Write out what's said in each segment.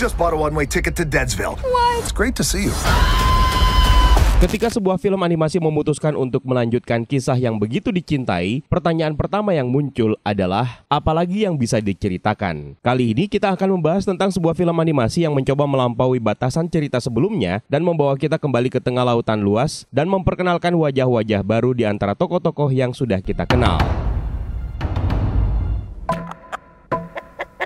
Just bought a one-way ticket to Deadsville. What? It's great to see you. Ketika sebuah film animasi memutuskan untuk melanjutkan kisah yang begitu dicintai, pertanyaan pertama yang muncul adalah, apalagi yang bisa diceritakan? Kali ini kita akan membahas tentang sebuah film animasi yang mencoba melampaui batasan cerita sebelumnya dan membawa kita kembali ke tengah lautan luas dan memperkenalkan wajah-wajah baru di antara tokoh-tokoh yang sudah kita kenal.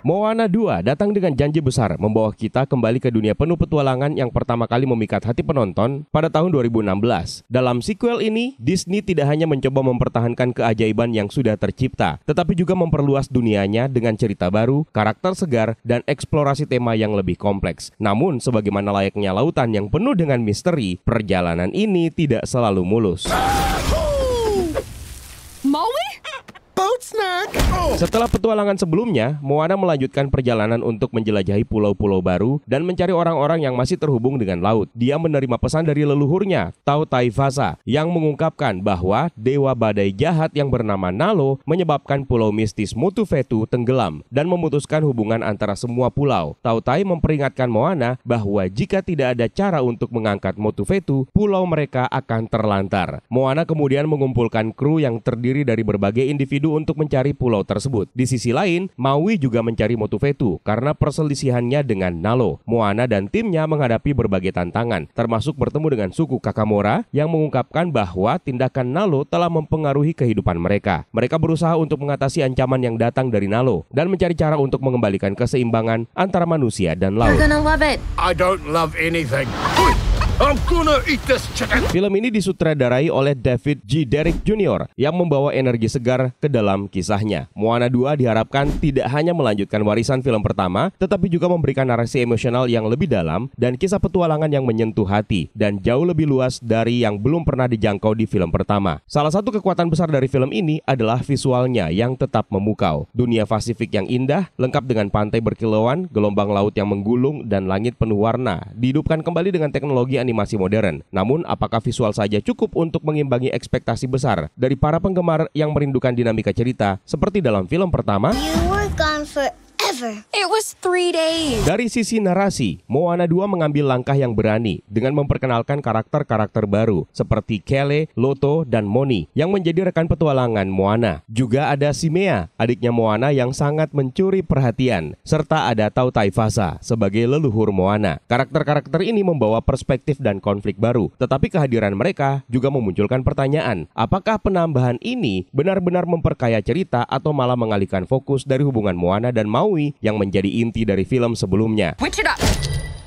Moana 2 datang dengan janji besar membawa kita kembali ke dunia penuh petualangan yang pertama kali memikat hati penonton pada tahun 2016. Dalam sequel ini, Disney tidak hanya mencoba mempertahankan keajaiban yang sudah tercipta, tetapi juga memperluas dunianya dengan cerita baru, karakter segar, dan eksplorasi tema yang lebih kompleks. Namun, sebagaimana layaknya lautan yang penuh dengan misteri, perjalanan ini tidak selalu mulus. Maui? Boat snack! Setelah petualangan sebelumnya, Moana melanjutkan perjalanan untuk menjelajahi pulau-pulau baru dan mencari orang-orang yang masih terhubung dengan laut. Dia menerima pesan dari leluhurnya, Tau Taifasa, yang mengungkapkan bahwa dewa badai jahat yang bernama Nalo menyebabkan pulau mistis Motufetu tenggelam dan memutuskan hubungan antara semua pulau. Tau Tai memperingatkan Moana bahwa jika tidak ada cara untuk mengangkat Motufetu, pulau mereka akan terlantar. Moana kemudian mengumpulkan kru yang terdiri dari berbagai individu untuk mencari pulau tersebut. Di sisi lain, Maui juga mencari Motufetu karena perselisihannya dengan Nalo. Moana dan timnya menghadapi berbagai tantangan, termasuk bertemu dengan suku Kakamora yang mengungkapkan bahwa tindakan Nalo telah mempengaruhi kehidupan mereka. Mereka berusaha untuk mengatasi ancaman yang datang dari Nalo dan mencari cara untuk mengembalikan keseimbangan antara manusia dan laut. You're gonna love it. I don't love anything. I'm gonna eat this chicken! Film ini disutradarai oleh David G. Derrick Jr. yang membawa energi segar ke dalam kisahnya. Moana 2 diharapkan tidak hanya melanjutkan warisan film pertama, tetapi juga memberikan narasi emosional yang lebih dalam dan kisah petualangan yang menyentuh hati dan jauh lebih luas dari yang belum pernah dijangkau di film pertama. Salah satu kekuatan besar dari film ini adalah visualnya yang tetap memukau. Dunia Pasifik yang indah, lengkap dengan pantai berkilauan, gelombang laut yang menggulung, dan langit penuh warna, dihidupkan kembali dengan teknologi animasi modern. Namun, apakah visual saja cukup untuk mengimbangi ekspektasi besar dari para penggemar yang merindukan dinamika cerita seperti dalam film pertama? You were gone forever. It was 3 days. Dari sisi narasi, Moana 2 mengambil langkah yang berani dengan memperkenalkan karakter-karakter baru seperti Kele, Loto, dan Moni yang menjadi rekan petualangan Moana. Juga ada Simea, adiknya Moana yang sangat mencuri perhatian, serta ada Tau Taifasa sebagai leluhur Moana. Karakter-karakter ini membawa perspektif dan konflik baru, tetapi kehadiran mereka juga memunculkan pertanyaan, apakah penambahan ini benar-benar memperkaya cerita atau malah mengalihkan fokus dari hubungan Moana dan Maui yang menjadi inti dari film sebelumnya. Switch it up.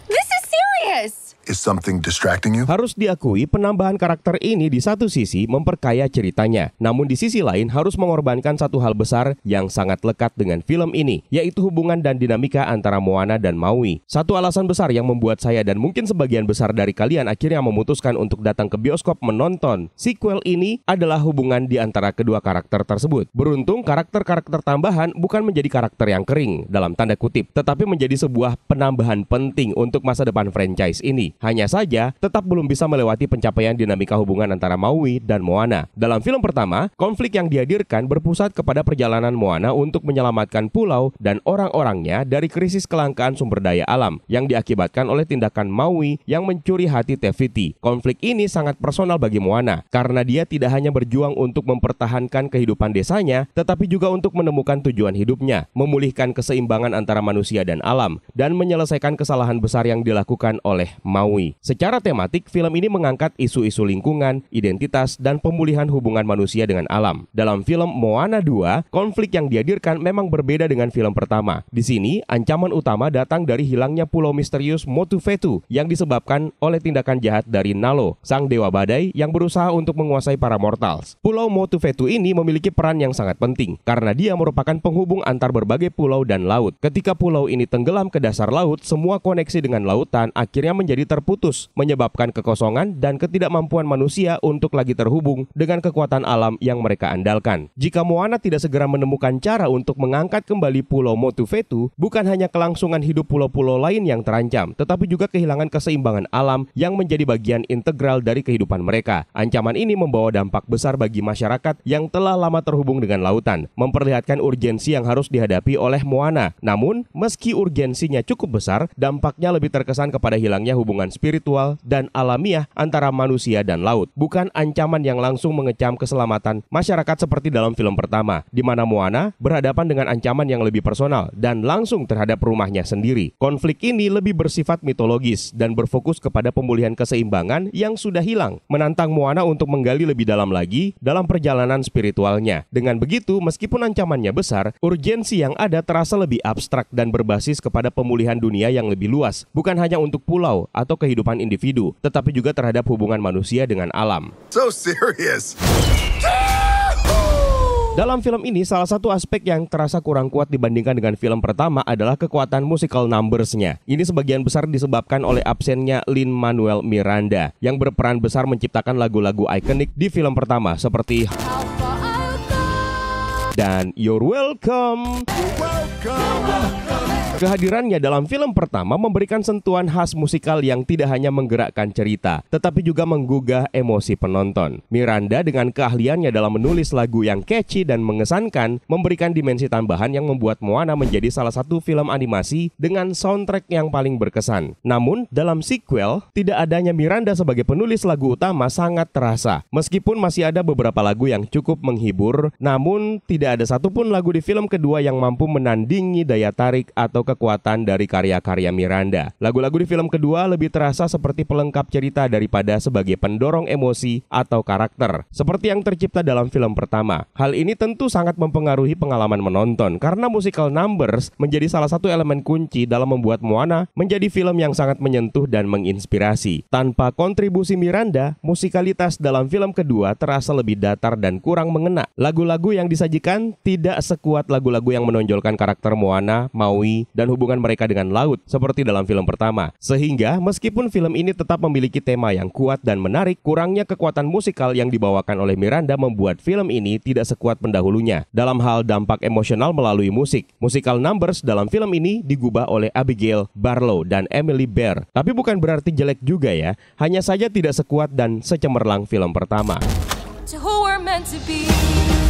This is serious. Is something distracting you? Harus diakui penambahan karakter ini di satu sisi memperkaya ceritanya, namun di sisi lain harus mengorbankan satu hal besar yang sangat lekat dengan film ini, yaitu hubungan dan dinamika antara Moana dan Maui. Satu alasan besar yang membuat saya dan mungkin sebagian besar dari kalian akhirnya memutuskan untuk datang ke bioskop menonton sequel ini adalah hubungan di antara kedua karakter tersebut. Beruntung karakter-karakter tambahan bukan menjadi karakter yang kering dalam tanda kutip, tetapi menjadi sebuah penambahan penting untuk masa depan franchise ini. Hanya saja, tetap belum bisa melewati pencapaian dinamika hubungan antara Maui dan Moana. Dalam film pertama, konflik yang dihadirkan berpusat kepada perjalanan Moana untuk menyelamatkan pulau dan orang-orangnya dari krisis kelangkaan sumber daya alam yang diakibatkan oleh tindakan Maui yang mencuri hati Te Fiti. Konflik ini sangat personal bagi Moana, karena dia tidak hanya berjuang untuk mempertahankan kehidupan desanya, tetapi juga untuk menemukan tujuan hidupnya, memulihkan keseimbangan antara manusia dan alam, dan menyelesaikan kesalahan besar yang dilakukan oleh Maui. Secara tematik, film ini mengangkat isu-isu lingkungan, identitas, dan pemulihan hubungan manusia dengan alam. Dalam film Moana 2, konflik yang dihadirkan memang berbeda dengan film pertama. Di sini, ancaman utama datang dari hilangnya pulau misterius Motufetu yang disebabkan oleh tindakan jahat dari Nalo, sang dewa badai yang berusaha untuk menguasai para mortals. Pulau Motufetu ini memiliki peran yang sangat penting karena dia merupakan penghubung antar berbagai pulau dan laut. Ketika pulau ini tenggelam ke dasar laut, semua koneksi dengan lautan akhirnya menjadi terputus, menyebabkan kekosongan dan ketidakmampuan manusia untuk lagi terhubung dengan kekuatan alam yang mereka andalkan. Jika Moana tidak segera menemukan cara untuk mengangkat kembali Pulau Motuvetu, bukan hanya kelangsungan hidup pulau-pulau lain yang terancam, tetapi juga kehilangan keseimbangan alam yang menjadi bagian integral dari kehidupan mereka. Ancaman ini membawa dampak besar bagi masyarakat yang telah lama terhubung dengan lautan, memperlihatkan urgensi yang harus dihadapi oleh Moana. Namun, meski urgensinya cukup besar, dampaknya lebih terkesan kepada hilangnya hubungan spiritual dan alamiah antara manusia dan laut, bukan ancaman yang langsung mengecam keselamatan masyarakat seperti dalam film pertama, di mana Moana berhadapan dengan ancaman yang lebih personal dan langsung terhadap rumahnya sendiri. Konflik ini lebih bersifat mitologis dan berfokus kepada pemulihan keseimbangan yang sudah hilang, menantang Moana untuk menggali lebih dalam lagi dalam perjalanan spiritualnya. Dengan begitu, meskipun ancamannya besar, urgensi yang ada terasa lebih abstrak dan berbasis kepada pemulihan dunia yang lebih luas, bukan hanya untuk pulau atau kehidupan individu, tetapi juga terhadap hubungan manusia dengan alam. So serious. Dalam film ini, salah satu aspek yang terasa kurang kuat dibandingkan dengan film pertama adalah kekuatan musical numbers-nya. Ini sebagian besar disebabkan oleh absennya Lin-Manuel Miranda, yang berperan besar menciptakan lagu-lagu ikonik di film pertama seperti dan You're Welcome. Kehadirannya dalam film pertama memberikan sentuhan khas musikal yang tidak hanya menggerakkan cerita, tetapi juga menggugah emosi penonton. Miranda dengan keahliannya dalam menulis lagu yang catchy dan mengesankan, memberikan dimensi tambahan yang membuat Moana menjadi salah satu film animasi dengan soundtrack yang paling berkesan. Namun, dalam sequel, tidak adanya Miranda sebagai penulis lagu utama sangat terasa. Meskipun masih ada beberapa lagu yang cukup menghibur, namun tidak ada satupun lagu di film kedua yang mampu menandingi daya tarik atau kekuatan dari karya-karya Miranda. Lagu-lagu di film kedua lebih terasa seperti pelengkap cerita daripada sebagai pendorong emosi atau karakter, seperti yang tercipta dalam film pertama. Hal ini tentu sangat mempengaruhi pengalaman menonton, karena musical numbers menjadi salah satu elemen kunci dalam membuat Moana menjadi film yang sangat menyentuh dan menginspirasi. Tanpa kontribusi Miranda, musikalitas dalam film kedua terasa lebih datar dan kurang mengena. Lagu-lagu yang disajikan tidak sekuat lagu-lagu yang menonjolkan karakter Moana, Maui, dan hubungan mereka dengan laut seperti dalam film pertama. Sehingga meskipun film ini tetap memiliki tema yang kuat dan menarik, kurangnya kekuatan musikal yang dibawakan oleh Miranda membuat film ini tidak sekuat pendahulunya. Dalam hal dampak emosional melalui musik, musical numbers dalam film ini digubah oleh Abigail Barlow dan Emily Bear. Tapi bukan berarti jelek juga ya, hanya saja tidak sekuat dan secemerlang film pertama.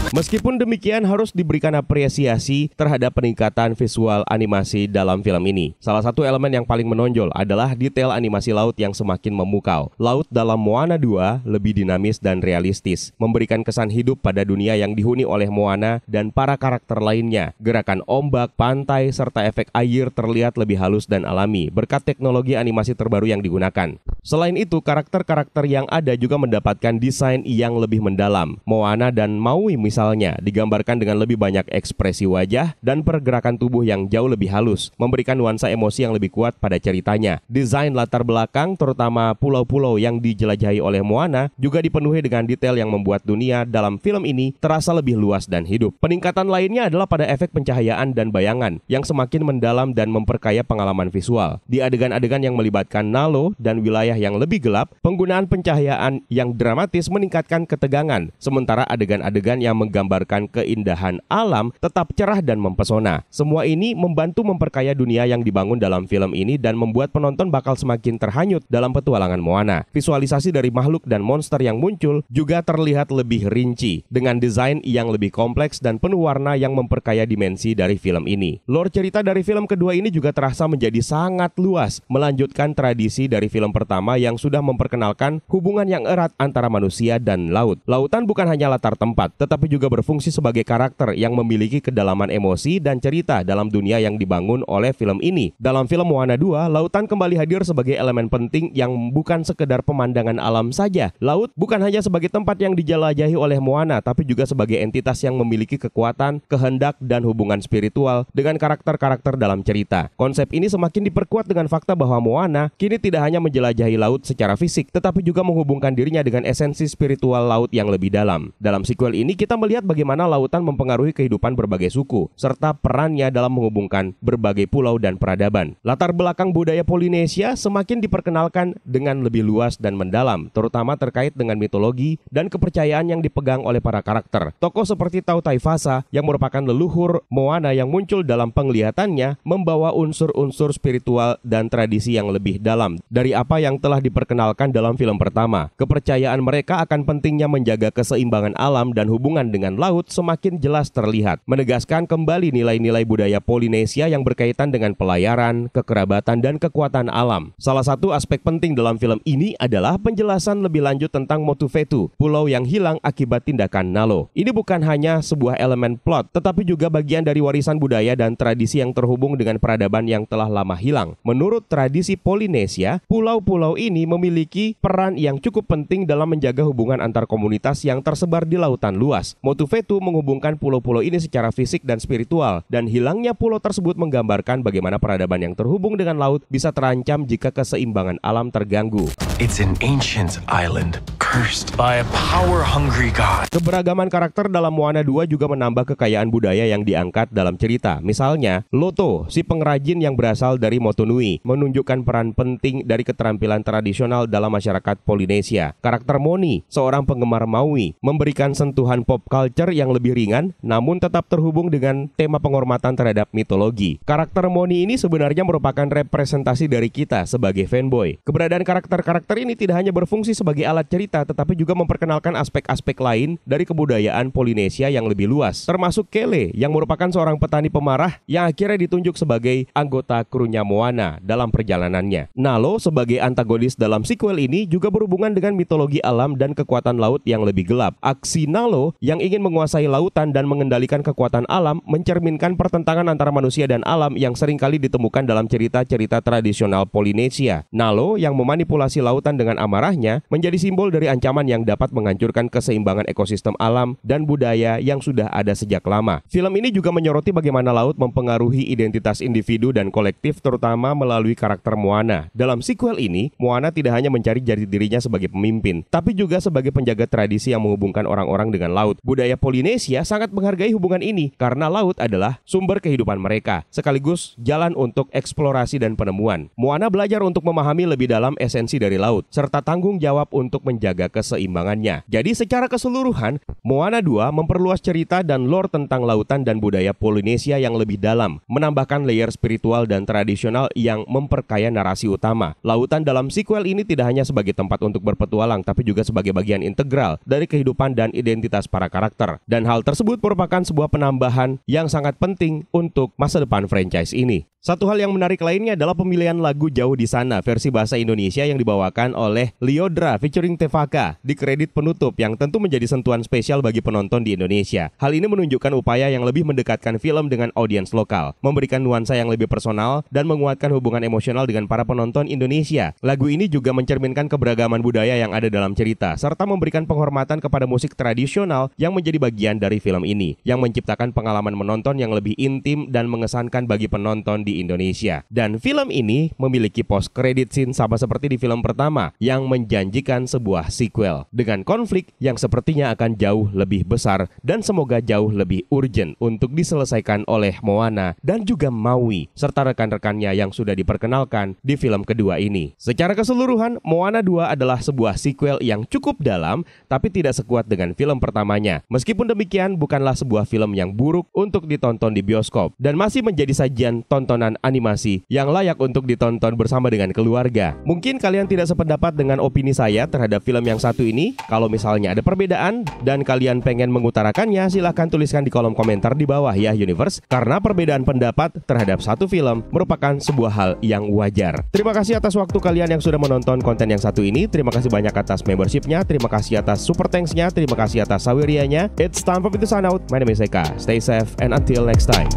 Meskipun demikian, harus diberikan apresiasi terhadap peningkatan visual animasi dalam film ini. Salah satu elemen yang paling menonjol adalah detail animasi laut yang semakin memukau. Laut dalam Moana 2 lebih dinamis dan realistis, memberikan kesan hidup pada dunia yang dihuni oleh Moana dan para karakter lainnya. Gerakan ombak, pantai, serta efek air terlihat lebih halus dan alami berkat teknologi animasi terbaru yang digunakan. Selain itu, karakter-karakter yang ada juga mendapatkan desain yang lebih mendalam. Moana dan Maui misalnya digambarkan dengan lebih banyak ekspresi wajah dan pergerakan tubuh yang jauh lebih halus, memberikan nuansa emosi yang lebih kuat pada ceritanya. Desain latar belakang, terutama pulau-pulau yang dijelajahi oleh Moana, juga dipenuhi dengan detail yang membuat dunia dalam film ini terasa lebih luas dan hidup. Peningkatan lainnya adalah pada efek pencahayaan dan bayangan yang semakin mendalam dan memperkaya pengalaman visual. Di adegan-adegan yang melibatkan Nalo dan wilayah yang lebih gelap, penggunaan pencahayaan yang dramatis meningkatkan ketegangan, sementara adegan-adegan yang menggambarkan keindahan alam tetap cerah dan mempesona. Semua ini membantu memperkaya dunia yang dibangun dalam film ini dan membuat penonton bakal semakin terhanyut dalam petualangan Moana. Visualisasi dari makhluk dan monster yang muncul juga terlihat lebih rinci, dengan desain yang lebih kompleks dan penuh warna yang memperkaya dimensi dari film ini. Lore cerita dari film kedua ini juga terasa menjadi sangat luas, melanjutkan tradisi dari film pertama yang sudah memperkenalkan hubungan yang erat antara manusia dan laut. Lautan bukan hanya latar tempat, tetapi juga berfungsi sebagai karakter yang memiliki kedalaman emosi dan cerita dalam dunia yang dibangun oleh film ini. Dalam film Moana 2, lautan kembali hadir sebagai elemen penting yang bukan sekedar pemandangan alam saja. Laut bukan hanya sebagai tempat yang dijelajahi oleh Moana, tapi juga sebagai entitas yang memiliki kekuatan, kehendak, dan hubungan spiritual dengan karakter-karakter dalam cerita. Konsep ini semakin diperkuat dengan fakta bahwa Moana kini tidak hanya menjelajahi menjelajahi laut secara fisik, tetapi juga menghubungkan dirinya dengan esensi spiritual laut yang lebih dalam. Dalam sequel ini kita melihat bagaimana lautan mempengaruhi kehidupan berbagai suku, serta perannya dalam menghubungkan berbagai pulau dan peradaban. Latar belakang budaya Polinesia semakin diperkenalkan dengan lebih luas dan mendalam, terutama terkait dengan mitologi dan kepercayaan yang dipegang oleh para karakter. Tokoh seperti Tau Taifasa yang merupakan leluhur Moana yang muncul dalam penglihatannya membawa unsur-unsur spiritual dan tradisi yang lebih dalam dari apa yang telah diperkenalkan dalam film pertama. Kepercayaan mereka akan pentingnya menjaga keseimbangan alam dan hubungan dengan laut semakin jelas terlihat, menegaskan kembali nilai-nilai budaya Polinesia yang berkaitan dengan pelayaran, kekerabatan, dan kekuatan alam. Salah satu aspek penting dalam film ini adalah penjelasan lebih lanjut tentang Motuvetu, pulau yang hilang akibat tindakan Nalo. Ini bukan hanya sebuah elemen plot, tetapi juga bagian dari warisan budaya dan tradisi yang terhubung dengan peradaban yang telah lama hilang. Menurut tradisi Polinesia, pulau-pulau ini memiliki peran yang cukup penting dalam menjaga hubungan antar komunitas yang tersebar di lautan luas. Motuvetu menghubungkan pulau-pulau ini secara fisik dan spiritual, dan hilangnya pulau tersebut menggambarkan bagaimana peradaban yang terhubung dengan laut bisa terancam jika keseimbangan alam terganggu. It's an ancient island, cursed by a power-hungry god. Keberagaman karakter dalam Moana 2 juga menambah kekayaan budaya yang diangkat dalam cerita. Misalnya, Loto, si pengrajin yang berasal dari Motunui, menunjukkan peran penting dari keterampilan tradisional dalam masyarakat Polinesia. Karakter Moni, seorang penggemar Maui, memberikan sentuhan pop culture yang lebih ringan, namun tetap terhubung dengan tema penghormatan terhadap mitologi. Karakter Moni ini sebenarnya merupakan representasi dari kita sebagai fanboy. Keberadaan karakter-karakter ini tidak hanya berfungsi sebagai alat cerita, tetapi juga memperkenalkan aspek-aspek lain dari kebudayaan Polinesia yang lebih luas, termasuk Kele yang merupakan seorang petani pemarah yang akhirnya ditunjuk sebagai anggota krunya Moana dalam perjalanannya. Nalo sebagai antagonis dalam sequel ini juga berhubungan dengan mitologi alam dan kekuatan laut yang lebih gelap. Aksi Nalo yang ingin menguasai lautan dan mengendalikan kekuatan alam mencerminkan pertentangan antara manusia dan alam yang seringkali ditemukan dalam cerita-cerita tradisional Polinesia. Nalo yang memanipulasi lautan dengan amarahnya menjadi simbol dari ancaman yang dapat menghancurkan keseimbangan ekosistem alam dan budaya yang sudah ada sejak lama. Film ini juga menyoroti bagaimana laut mempengaruhi identitas individu dan kolektif, terutama melalui karakter Moana. Dalam sequel ini, Moana tidak hanya mencari jati dirinya sebagai pemimpin, tapi juga sebagai penjaga tradisi yang menghubungkan orang-orang dengan laut. Budaya Polinesia sangat menghargai hubungan ini karena laut adalah sumber kehidupan mereka, sekaligus jalan untuk eksplorasi dan penemuan. Moana belajar untuk memahami lebih dalam esensi dari laut, serta tanggung jawab untuk menjaga keseimbangannya. Jadi secara keseluruhan, Moana 2 memperluas cerita dan lore tentang lautan dan budaya Polinesia yang lebih dalam, menambahkan layer spiritual dan tradisional yang memperkaya narasi utama. Lautan dalam sequel ini tidak hanya sebagai tempat untuk berpetualang, tapi juga sebagai bagian integral dari kehidupan dan identitas para karakter. Dan hal tersebut merupakan sebuah penambahan yang sangat penting untuk masa depan franchise ini. Satu hal yang menarik lainnya adalah pemilihan lagu Jauh di Sana versi bahasa Indonesia yang dibawakan oleh Lyodra featuring Tevaka di kredit penutup, yang tentu menjadi sentuhan spesial bagi penonton di Indonesia. Hal ini menunjukkan upaya yang lebih mendekatkan film dengan audiens lokal, memberikan nuansa yang lebih personal dan menguatkan hubungan emosional dengan para penonton Indonesia. Lagu ini juga mencerminkan keberagaman budaya yang ada dalam cerita, serta memberikan penghormatan kepada musik tradisional yang menjadi bagian dari film ini, yang menciptakan pengalaman menonton yang lebih intim dan mengesankan bagi penonton di Indonesia. Dan film ini memiliki post credit scene sama seperti di film pertama, yang menjanjikan sebuah sequel dengan konflik yang sepertinya akan jauh lebih besar dan semoga jauh lebih urgent untuk diselesaikan oleh Moana dan juga Maui serta rekan-rekannya yang sudah diperkenalkan di film kedua ini. Secara keseluruhan, Moana 2 adalah sebuah sequel yang cukup dalam tapi tidak sekuat dengan film pertamanya. Meskipun demikian, bukanlah sebuah film yang buruk untuk ditonton di bioskop dan masih menjadi sajian tontonan animasi yang layak untuk ditonton bersama dengan keluarga. Mungkin kalian tidak sependapat dengan opini saya terhadap film yang satu ini. Kalau misalnya ada perbedaan dan kalian pengen mengutarakannya, silahkan tuliskan di kolom komentar di bawah ya Universe, karena perbedaan pendapat terhadap satu film merupakan sebuah hal yang wajar. Terima kasih atas waktu kalian yang sudah menonton konten yang satu ini. Terima kasih banyak atas membershipnya, terima kasih atas super thanks-nya, terima kasih atas sawirianya. It's time for me to sign out. My name is Eka. Stay safe and until next time.